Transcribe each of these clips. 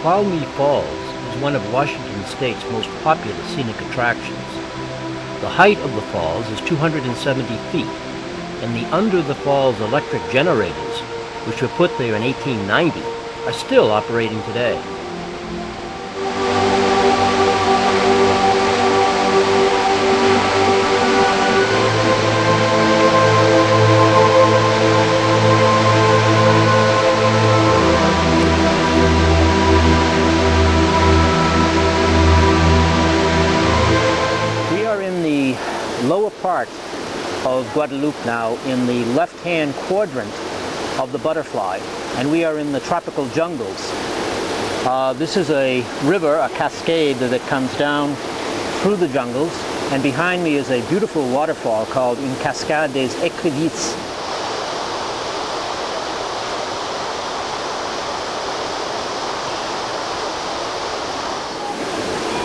Falls is one of Washington State's most popular scenic attractions. The height of the falls is 270 feet, and the under the falls electric generators, which were put there in 1890, are still operating today. Lower part of Guadeloupe now, in the left-hand quadrant of the butterfly, and we are in the tropical jungles. This is a river, a cascade that comes down through the jungles, and behind me is a beautiful waterfall called Une Cascade des Écrivices.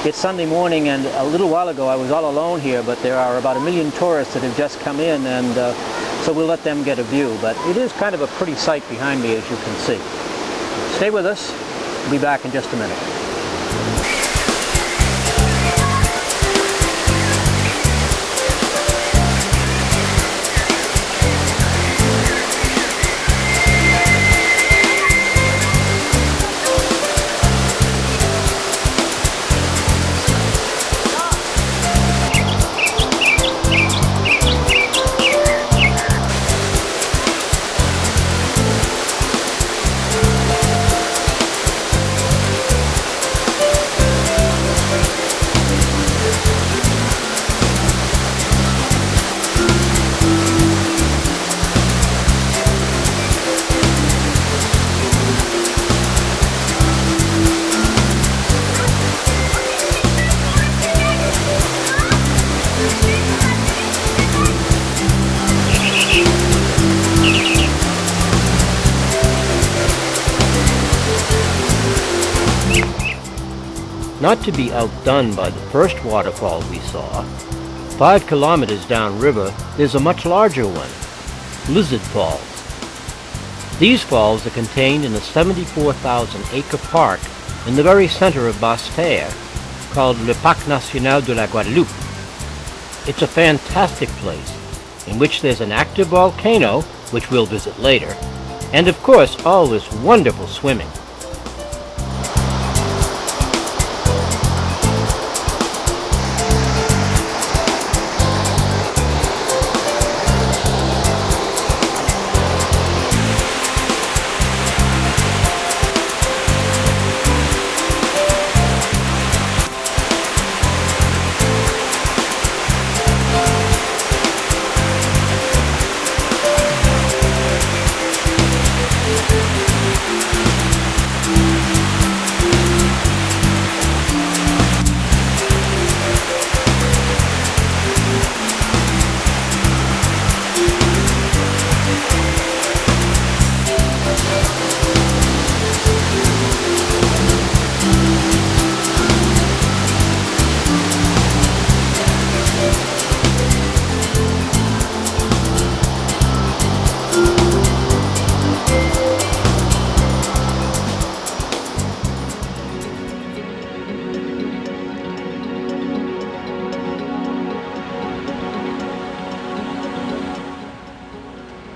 It's Sunday morning, and a little while ago I was all alone here, but there are about 1 million tourists that have just come in, and so we'll let them get a view. But it is kind of a pretty sight behind me, as you can see. Stay with us. We'll be back in just a minute. Not to be outdone by the first waterfall we saw, 5 kilometers downriver there's a much larger one, Lizard Falls. These falls are contained in a 74,000-acre park in the very center of Basse-Terre, called Le Parc National de la Guadeloupe. It's a fantastic place, in which there's an active volcano, which we'll visit later, and of course all this wonderful swimming.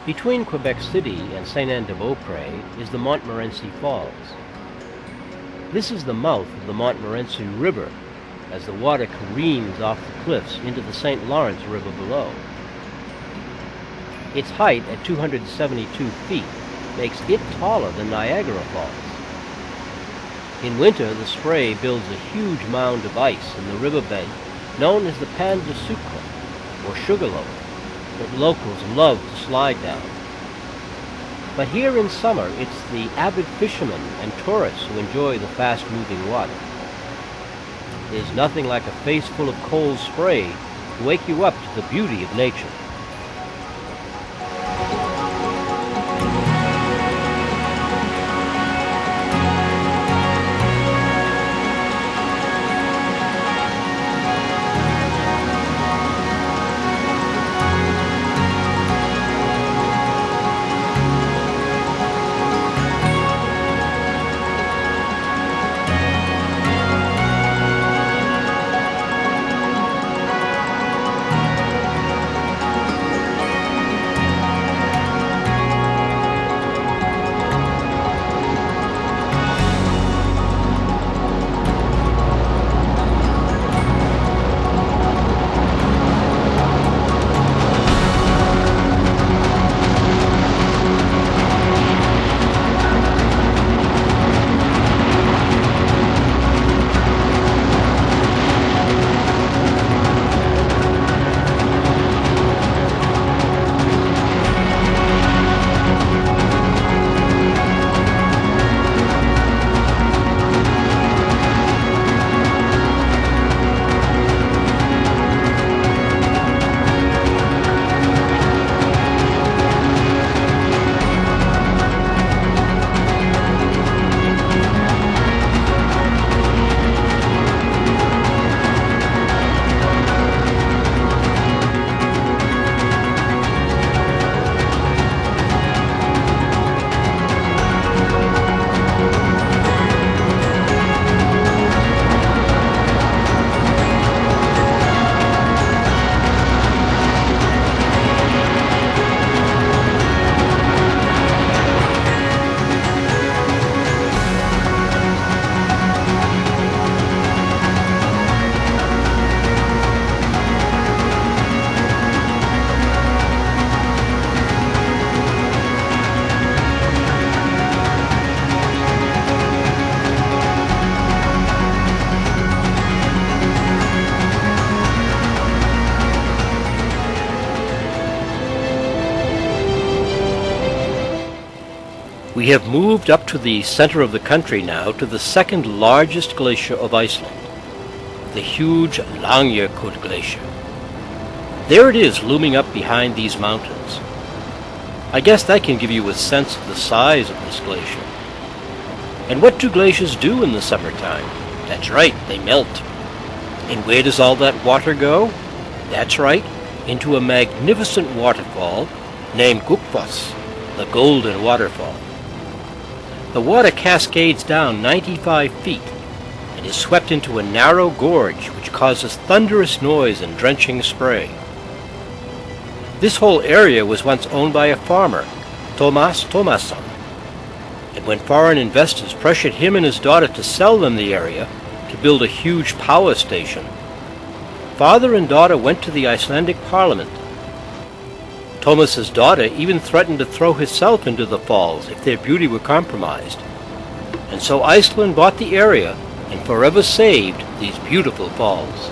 Between Quebec City and Saint-Anne-de-Beaupré is the Montmorency Falls. This is the mouth of the Montmorency River as the water careens off the cliffs into the St. Lawrence River below. Its height at 272 feet makes it taller than Niagara Falls. In winter, the spray builds a huge mound of ice in the riverbed known as the Pan de Sucre, or Sugarloaf, that locals love to slide down. But here in summer, it's the avid fishermen and tourists who enjoy the fast-moving water. There's nothing like a face full of cold spray to wake you up to the beauty of nature. We have moved up to the center of the country now to the second largest glacier of Iceland, the huge Langjökull Glacier. There it is looming up behind these mountains. I guess that can give you a sense of the size of this glacier. And what do glaciers do in the summertime? That's right, they melt. And where does all that water go? That's right, into a magnificent waterfall named Gullfoss, the Golden Waterfall. The water cascades down 95 feet and is swept into a narrow gorge which causes thunderous noise and drenching spray. This whole area was once owned by a farmer, Thomas Thomasson, and when foreign investors pressured him and his daughter to sell them the area to build a huge power station, father and daughter went to the Icelandic parliament. Thomas's daughter even threatened to throw herself into the falls if their beauty were compromised. And so Iceland bought the area and forever saved these beautiful falls.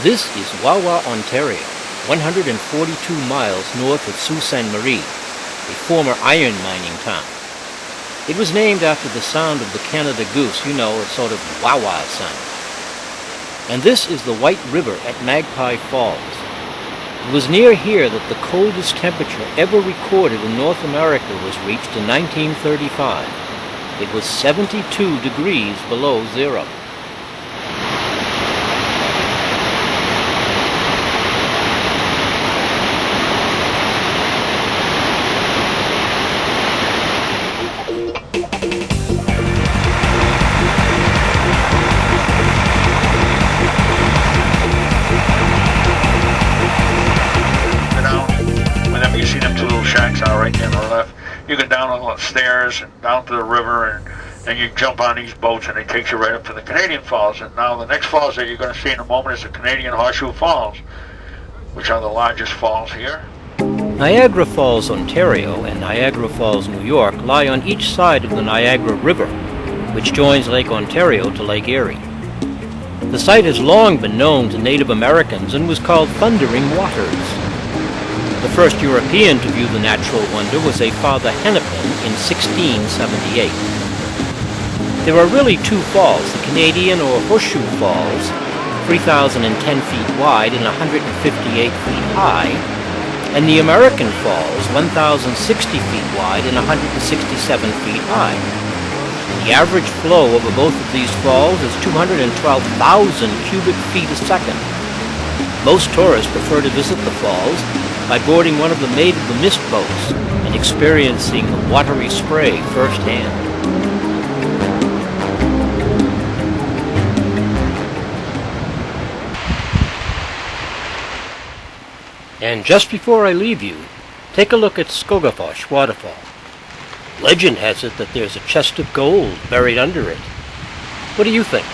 This is Wawa, Ontario, 142 miles north of Sault Ste. Marie, a former iron mining town. It was named after the sound of the Canada goose, you know, a sort of wah-wah sound. And this is the White River at Magpie Falls. It was near here that the coldest temperature ever recorded in North America was reached in 1935. It was 72 degrees below zero. You go down on the stairs and down to the river, and you jump on these boats, and they take you right up to the Canadian Falls. And now the next falls that you're going to see in a moment is the Canadian Horseshoe Falls, which are the largest falls here. Niagara Falls, Ontario, and Niagara Falls, New York, lie on each side of the Niagara River, which joins Lake Ontario to Lake Erie. The site has long been known to Native Americans and was called Thundering Waters. The first European to view the natural wonder was a Father Hennepin in 1678. There are really two falls, the Canadian or Horseshoe Falls, 3,010 feet wide and 158 feet high, and the American Falls, 1,060 feet wide and 167 feet high. The average flow over both of these falls is 212,000 cubic feet a second. Most tourists prefer to visit the falls by boarding one of the Maid of the Mist boats and experiencing the watery spray firsthand. And just before I leave you, take a look at Skogafoss Waterfall. Legend has it that there's a chest of gold buried under it. What do you think?